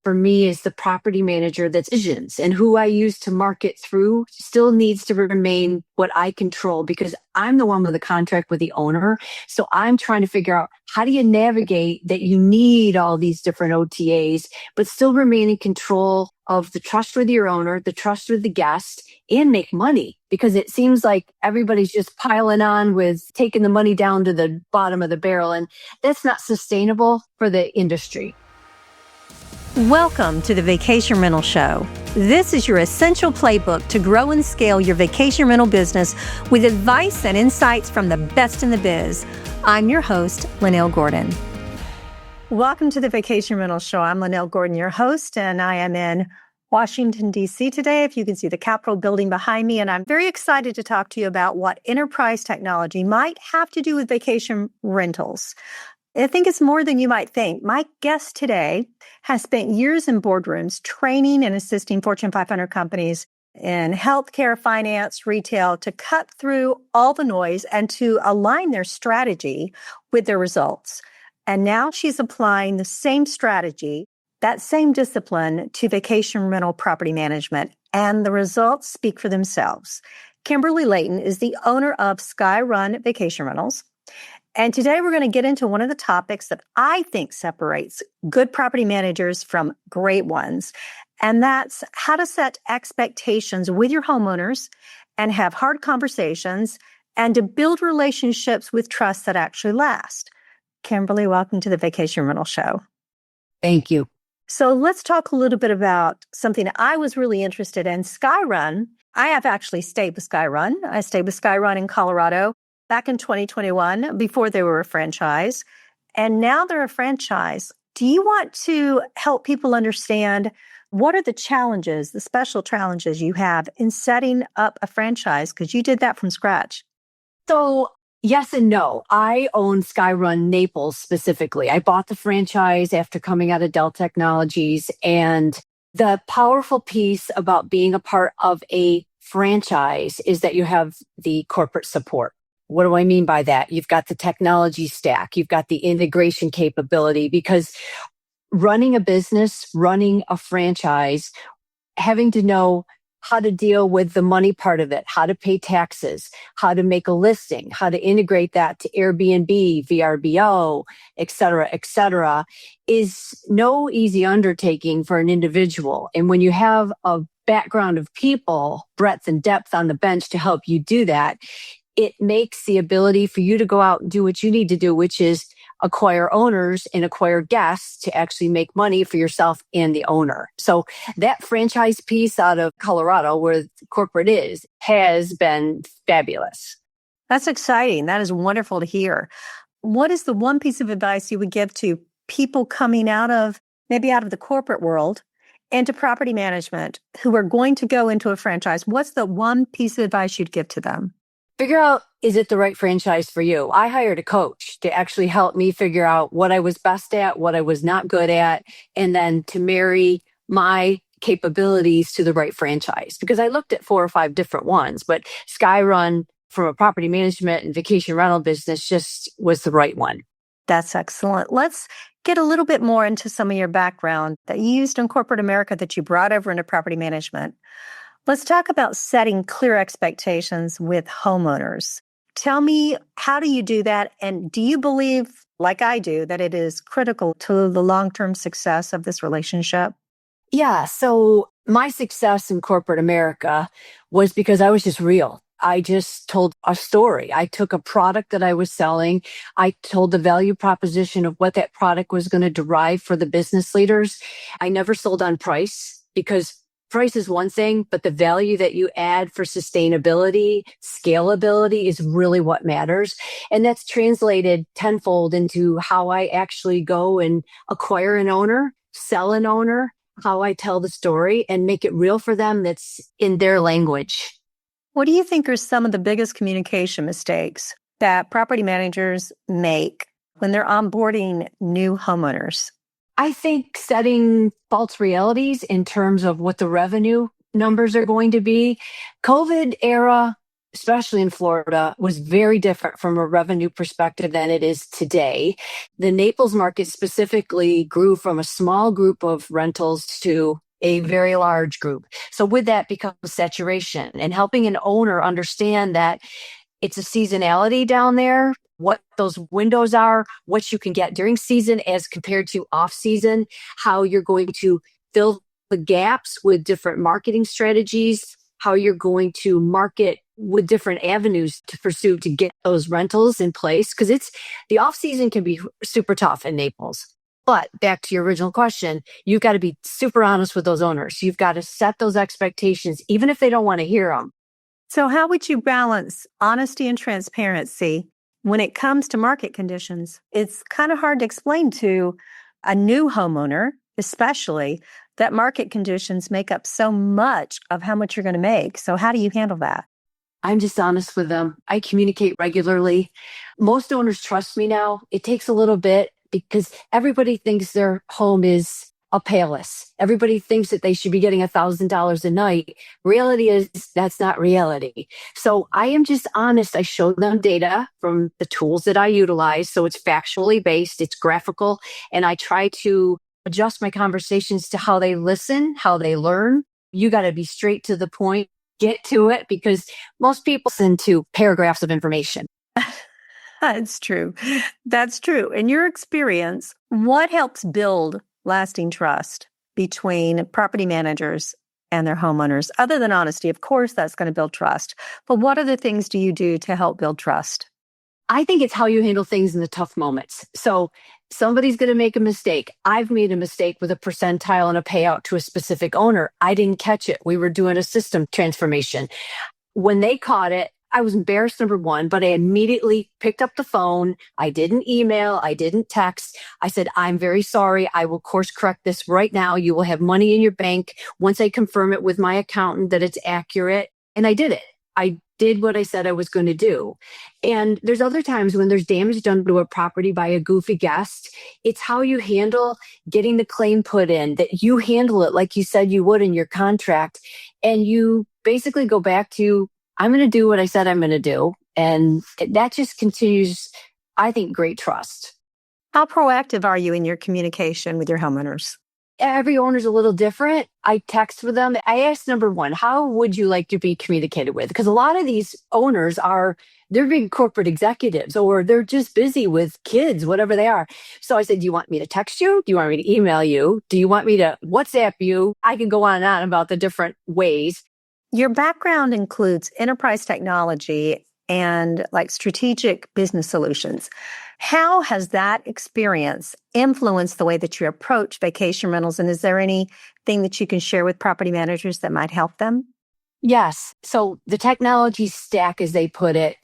for me is the property manager that's visions, and who I use to market through still needs to remain what I control, because I'm the one with the contract with the owner. So I'm trying to figure out, how do you navigate that you need all these different OTAs, but still remain in control of the trust with your owner, the trust with the guest, and make money? Because it seems like everybody's just piling on with taking the money down to the bottom of the barrel, and that's not sustainable for the industry. Welcome to the Vacation Rental Show. This is your essential playbook to grow and scale your vacation rental business with advice and insights from the best in the biz. I'm your host, Linnell Gordon. Welcome to the Vacation Rental Show. I'm Linnell Gordon, your host, and I am in Washington, D.C. today. If you can see the Capitol building behind me, and I'm very excited to talk to you about what enterprise technology might have to do with vacation rentals. I think it's more than you might think. My guest today has spent years in boardrooms training and assisting Fortune 500 companies in healthcare, finance, retail to cut through all the noise and to align their strategy with their results. And now she's applying the same strategy, that same discipline, to vacation rental property management, and the results speak for themselves. Kimberly Layton is the owner of SkyRun Vacation Rentals. And today we're going to get into one of the topics that I think separates good property managers from great ones. And that's how to set expectations with your homeowners and have hard conversations and to build relationships with trust that actually last. Kimberly, welcome to the Vacation Rental Show. Thank you. So let's talk a little bit about something I was really interested in, SkyRun. I have actually stayed with SkyRun. I stayed with SkyRun in Colorado back in 2021, before they were a franchise, and now they're a franchise. Do you want to help people understand what are the challenges, the special challenges you have in setting up a franchise? Because you did that from scratch. So yes and no. I own SkyRun Naples specifically. I bought the franchise after coming out of Dell Technologies, and the powerful piece about being a part of a franchise is that you have the corporate support. What do I mean by that? You've got the technology stack. You've got the integration capability, because running a business, running a franchise, having to know how to deal with the money part of it, how to pay taxes, how to make a listing, how to integrate that to Airbnb, VRBO, et cetera, is no easy undertaking for an individual. And when you have a background of people, breadth and depth on the bench to help you do that, it makes the ability for you to go out and do what you need to do, which is acquire owners and acquire guests to actually make money for yourself and the owner. So that franchise piece out of Colorado, where corporate is, has been fabulous. That's exciting. That is wonderful to hear. What is the one piece of advice you would give to people coming out of the corporate world into property management who are going to go into a franchise? What's the one piece of advice you'd give to them? Figure out, is it the right franchise for you? I hired a coach to actually help me figure out what I was best at, what I was not good at, and then to marry my capabilities to the right franchise. Because I looked at 4 or 5 different ones, but SkyRun from a property management and vacation rental business just was the right one. That's excellent. Let's get a little bit more into some of your background that you used in corporate America that you brought over into property management. Let's talk about setting clear expectations with homeowners. Tell me, how do you do that? And do you believe, like I do, that it is critical to the long-term success of this relationship? Yeah. So my success in corporate America was because I was just real. I just told a story. I took a product that I was selling. I told the value proposition of what that product was going to derive for the business leaders. I never sold on price, because price is one thing, but the value that you add for sustainability, scalability is really what matters. And that's translated tenfold into how I actually go and acquire an owner, sell an owner, how I tell the story and make it real for them that's in their language. What do you think are some of the biggest communication mistakes that property managers make when they're onboarding new homeowners? I think setting false realities in terms of what the revenue numbers are going to be. COVID era especially in Florida, was very different from a revenue perspective than it is today. The Naples market specifically grew from a small group of rentals to a very large group. So with that becomes saturation, and helping an owner understand that it's a seasonality down there, what those windows are, what you can get during season as compared to off season, how you're going to fill the gaps with different marketing strategies, how you're going to market with different avenues to pursue to get those rentals in place. Because the off season can be super tough in Naples. But back to your original question, you've got to be super honest with those owners. You've got to set those expectations, even if they don't want to hear them. So how would you balance honesty and transparency when it comes to market conditions? It's kind of hard to explain to a new homeowner, especially, that market conditions make up so much of how much you're going to make. So how do you handle that? I'm just honest with them. I communicate regularly. Most owners trust me now. It takes a little bit because everybody thinks their home is a palace. Everybody thinks that they should be getting $1,000 a night. Reality is that's not reality. So I am just honest. I show them data from the tools that I utilize. So it's factually based, it's graphical, and I try to adjust my conversations to how they listen, how they learn. You got to be straight to the point, get to it, because most people send to paragraphs of information. That's true. That's true. In your experience, what helps build lasting trust between property managers and their homeowners? Other than honesty, of course, that's going to build trust. But what other things do you do to help build trust? I think it's how you handle things in the tough moments. So somebody's going to make a mistake. I've made a mistake with a percentile and a payout to a specific owner. I didn't catch it. We were doing a system transformation. When they caught it, I was embarrassed, number one, but I immediately picked up the phone. I didn't email. I didn't text. I said, I'm very sorry. I will course correct this right now. You will have money in your bank once I confirm it with my accountant that it's accurate. And I did it. I did what I said I was going to do. And there's other times when there's damage done to a property by a goofy guest. It's how you handle getting the claim put in, that you handle it like you said you would in your contract. And you basically go back to, I'm going to do what I said I'm going to do. And that just continues, I think, great trust. How proactive are you in your communication with your homeowners? Every owner's a little different. I text with them. I ask, number one, how would you like to be communicated with? Because a lot of these owners they're big corporate executives, or they're just busy with kids, whatever they are. So I said, do you want me to text you? Do you want me to email you? Do you want me to WhatsApp you? I can go on and on about the different ways. Your background includes enterprise technology and like strategic business solutions. How has that experience influenced the way that you approach vacation rentals? And is there anything that you can share with property managers that might help them? Yes. So the technology stack, as they put it.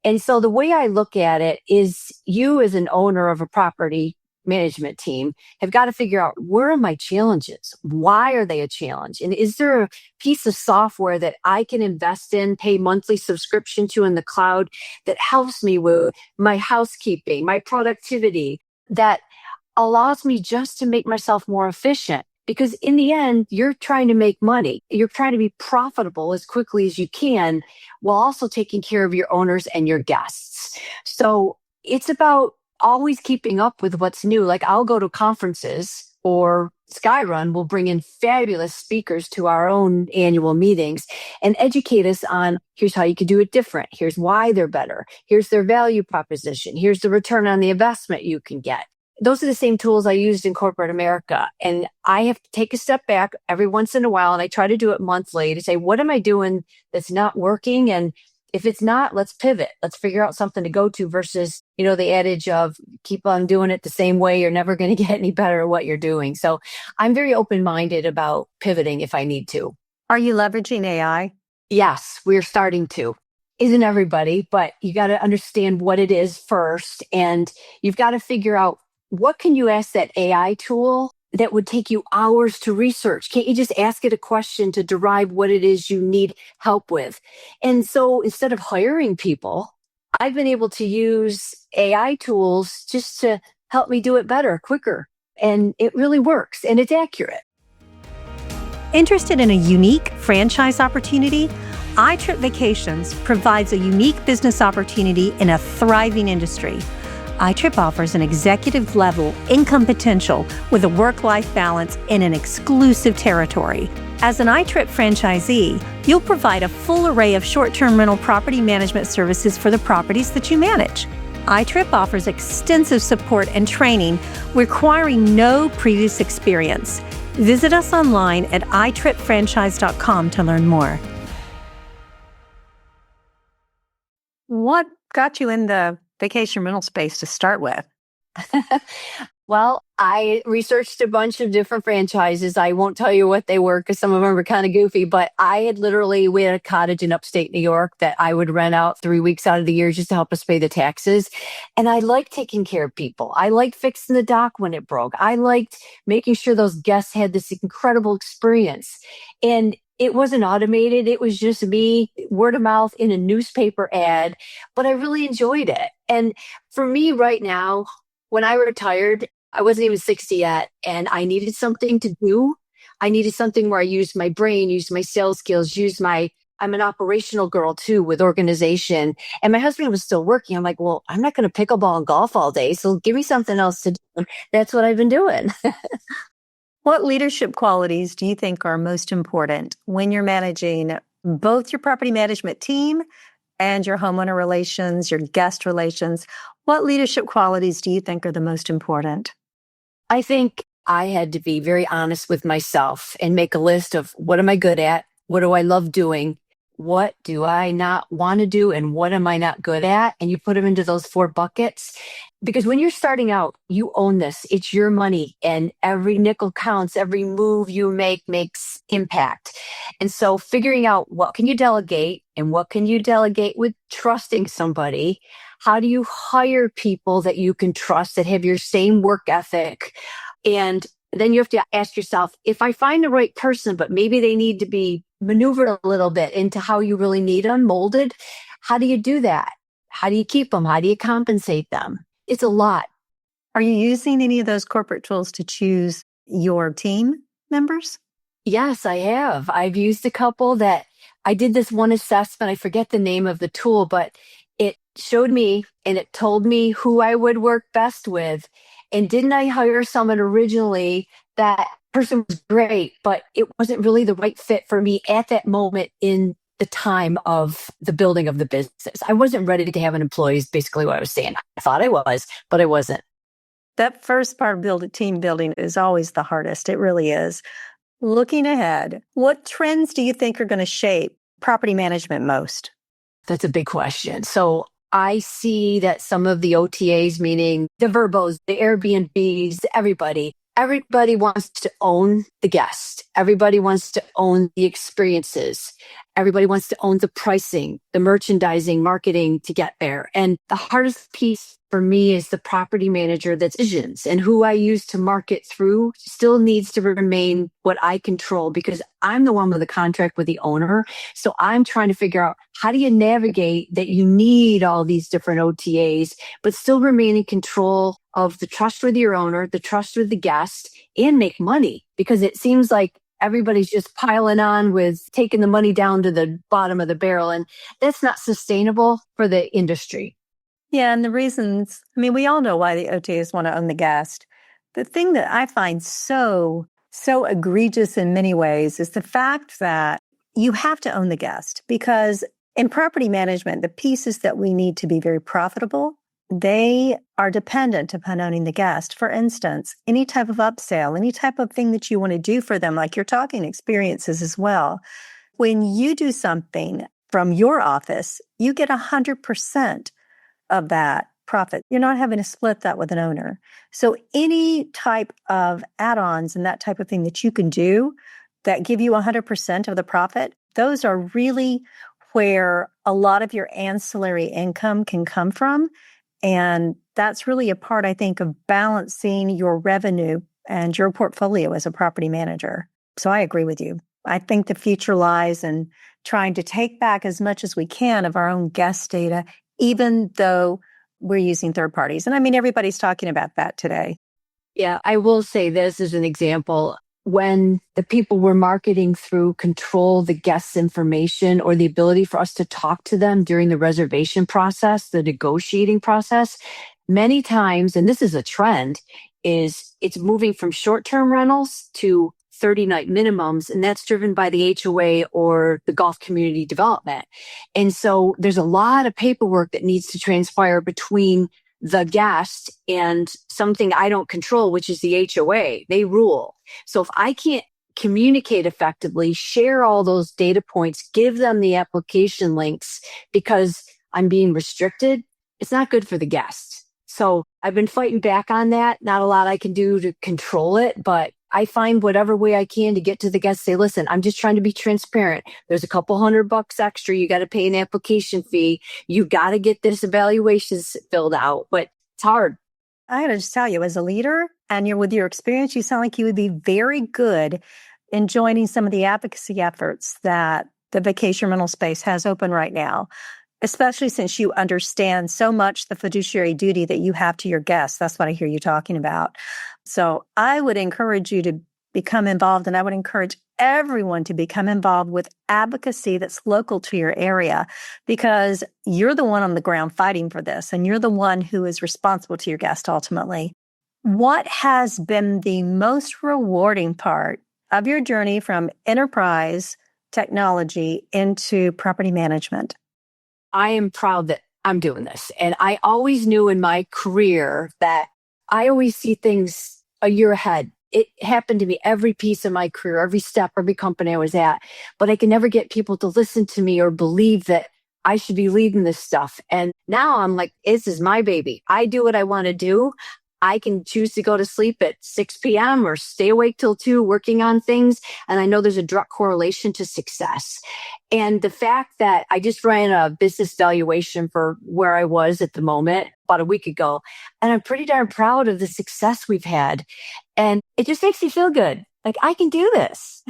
And so the way I look at it is, you as an owner of a property management team have got to figure out, where are my challenges? Why are they a challenge? And is there a piece of software that I can invest in, pay monthly subscription to in the cloud, that helps me with my housekeeping, my productivity, that allows me just to make myself more efficient? Because in the end, you're trying to make money. You're trying to be profitable as quickly as you can, while also taking care of your owners and your guests. So it's about always keeping up with what's new. Like, I'll go to conferences, or SkyRun will bring in fabulous speakers to our own annual meetings and educate us on, here's how you could do it different. Here's why they're better. Here's their value proposition. Here's the return on the investment you can get. Those are the same tools I used in corporate America. And I have to take a step back every once in a while, and I try to do it monthly, to say, what am I doing that's not working? And if it's not, let's pivot. Let's figure out something to go to, versus, the adage of keep on doing it the same way. You're never going to get any better at what you're doing. So I'm very open-minded about pivoting if I need to. Are you leveraging AI? Yes, we're starting to. Isn't everybody, but you got to understand what it is first. And you've got to figure out, what can you ask that AI tool that would take you hours to research? Can't you just ask it a question to derive what it is you need help with? And so instead of hiring people, I've been able to use AI tools just to help me do it better, quicker. And it really works, and it's accurate. Interested in a unique franchise opportunity? iTrip Vacations provides a unique business opportunity in a thriving industry. iTrip offers an executive-level income potential with a work-life balance in an exclusive territory. As an iTrip franchisee, you'll provide a full array of short-term rental property management services for the properties that you manage. iTrip offers extensive support and training requiring no previous experience. Visit us online at itripfranchise.com to learn more. What got you in the vacation rental space to start with? Well, I researched a bunch of different franchises. I won't tell you what they were because some of them were kind of goofy, but we had a cottage in upstate New York that I would rent out 3 weeks out of the year just to help us pay the taxes. And I liked taking care of people. I liked fixing the dock when it broke. I liked making sure those guests had this incredible experience. And it wasn't automated. It was just me, word of mouth in a newspaper ad, but I really enjoyed it. And for me right now, when I retired, I wasn't even 60 yet, and I needed something to do. I needed something where I used my brain, used my sales skills, I'm an operational girl too with organization. And my husband was still working. I'm like, well, I'm not going to pickleball and golf all day. So give me something else to do. That's what I've been doing. What leadership qualities do you think are most important when you're managing both your property management team and your homeowner relations, your guest relations? What leadership qualities do you think are the most important? I think I had to be very honest with myself and make a list of what am I good at? What do I love doing? What do I not want to do? And what am I not good at? And you put them into those 4 buckets. Because when you're starting out, you own this. It's your money and every nickel counts. Every move you make makes impact. And so figuring out what can you delegate and what can you delegate with trusting somebody? How do you hire people that you can trust that have your same work ethic? And then you have to ask yourself, if I find the right person, but maybe they need to be maneuvered a little bit into how you really need them, molded, how do you do that? How do you keep them? How do you compensate them? It's a lot. Are you using any of those corporate tools to choose your team members? Yes, I have. I've used a couple that I did this one assessment. I forget the name of the tool, but it showed me and it told me who I would work best with. And didn't I hire someone originally? That person was great, but it wasn't really the right fit for me at that moment in the time of the building of the business. I wasn't ready to have an employee is basically what I was saying. I thought I was, but I wasn't. That first part of team building is always the hardest. It really is. Looking ahead, what trends do you think are going to shape property management most? That's a big question. So I see that some of the OTAs, meaning the Verbos, the Airbnbs, everybody wants to own the guest. Everybody wants to own the experiences. Everybody wants to own the pricing, the merchandising, marketing to get there. And the hardest piece for me is the property manager that's visions, and who I use to market through still needs to remain what I control because I'm the one with the contract with the owner. So I'm trying to figure out how do you navigate that you need all these different OTAs, but still remain in control of the trust with your owner, the trust with the guest, and make money, because it seems like everybody's just piling on with taking the money down to the bottom of the barrel. And that's not sustainable for the industry. Yeah, and the reasons, we all know why the OTAs want to own the guest. The thing that I find so egregious in many ways is the fact that you have to own the guest, because in property management, the pieces that we need to be very profitable, they are dependent upon owning the guest. For instance, any type of upsell, any type of thing that you want to do for them, like you're talking experiences as well. When you do something from your office, you get 100% of that profit. You're not having to split that with an owner. So any type of add-ons and that type of thing that you can do that give you 100% of the profit, those are really where a lot of your ancillary income can come from. And that's really a part, I think, of balancing your revenue and your portfolio as a property manager. So I agree with you. I think the future lies in trying to take back as much as we can of our own guest data, even though we're using third parties. And everybody's talking about that today. Yeah, I will say this as an example. when the people we're marketing through control the guest's information or the ability for us to talk to them during the reservation process, the negotiating process, many times, and this is a trend, is it's moving from short-term rentals to 30-night minimums, and that's driven by the HOA or the golf community development. And so there's a lot of paperwork that needs to transpire between the guest and something I don't control, which is the HOA. They rule. So if I can't communicate effectively, share all those data points, give them the application links because I'm being restricted, it's not good for the guest. So I've been fighting back on that. Not a lot I can do to control it, but I find whatever way I can to get to the guest, say, listen, I'm just trying to be transparent. There's a couple $100 extra. You got to pay an application fee. You got to get this evaluations filled out, but it's hard. I got to just tell you, as a leader and you're with your experience, you sound like you would be very good in joining some of the advocacy efforts that the vacation rental space has open right now, especially since you understand so much the fiduciary duty that you have to your guests. That's what I hear you talking about. So I would encourage you to become involved, and I would encourage everyone to become involved with advocacy that's local to your area, because you're the one on the ground fighting for this, and you're the one who is responsible to your guest ultimately. What has been the most rewarding part of your journey from enterprise technology into property management? I am proud that I'm doing this. And I always knew in my career that I always see things a year ahead. It happened to me every piece of my career, every step, every company I was at, but I could never get people to listen to me or believe that I should be leading this stuff. And now I'm like, this is my baby. I do what I want to do. I can choose to go to sleep at 6 p.m. or stay awake till 2 working on things. And I know there's a direct correlation to success. And the fact that I just ran a business valuation for where I was at the moment about a week ago, and I'm pretty darn proud of the success we've had. And it just makes me feel good. Like I can do this.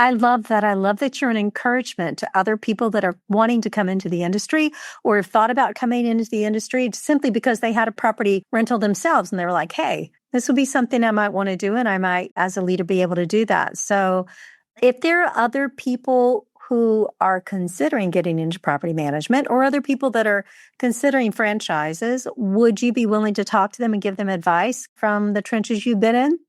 I love that. I love that you're an encouragement to other people that are wanting to come into the industry or have thought about coming into the industry simply because they had a property rental themselves and they were like, hey, this would be something I might want to do, and I might, as a leader, be able to do that. So if there are other people who are considering getting into property management or other people that are considering franchises, would you be willing to talk to them and give them advice from the trenches you've been in?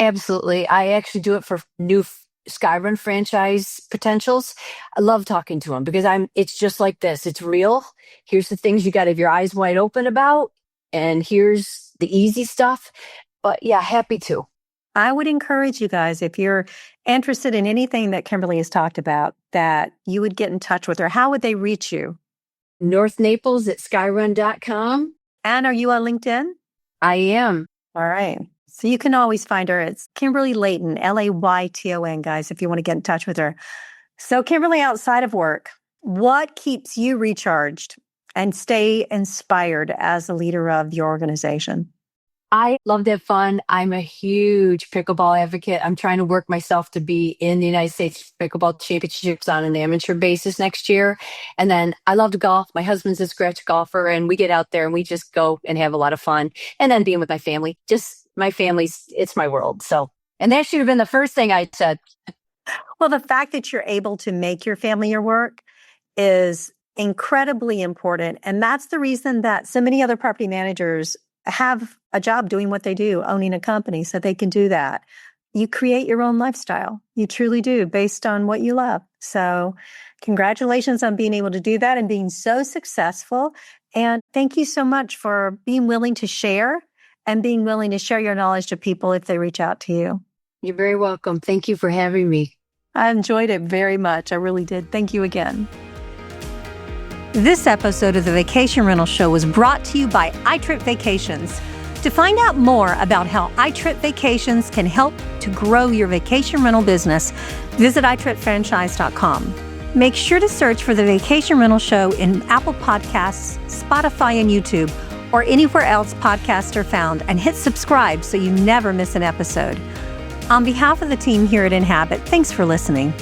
Absolutely. I actually do it for new SkyRun franchise potentials. I love talking to them because it's just like this. It's real. Here's the things you got to have your eyes wide open about. And here's the easy stuff. But yeah, happy to. I would encourage you guys, if you're interested in anything that Kimberly has talked about, that you would get in touch with her. How would they reach you? North Naples at skyrun.com. And are you on LinkedIn? I am. All right. So you can always find her. It's Kimberly Layton, Layton, guys, if you want to get in touch with her. So Kimberly, outside of work, what keeps you recharged and stay inspired as a leader of your organization? I love to have fun. I'm a huge pickleball advocate. I'm trying to work myself to be in the United States Pickleball Championships on an amateur basis next year. And then I love to golf. My husband's a scratch golfer, and we get out there and we just go and have a lot of fun. And then being with my family, just my family's, it's my world. So, and that should have been the first thing I said. Well, the fact that you're able to make your family your work is incredibly important. And that's the reason that so many other property managers have a job doing what they do, owning a company, so they can do that. You create your own lifestyle. You truly do, based on what you love. So congratulations on being able to do that and being so successful. And thank you so much for being willing to share and being willing to share your knowledge to people if they reach out to you. You're very welcome. Thank you for having me. I enjoyed it very much. I really did. Thank you again. This episode of the Vacation Rental Show was brought to you by iTrip Vacations. To find out more about how iTrip Vacations can help to grow your vacation rental business, visit itripfranchise.com. Make sure to search for the Vacation Rental Show in Apple Podcasts, Spotify, and YouTube, or anywhere else podcasts are found, and hit subscribe so you never miss an episode. On behalf of the team here at Inhabit, thanks for listening.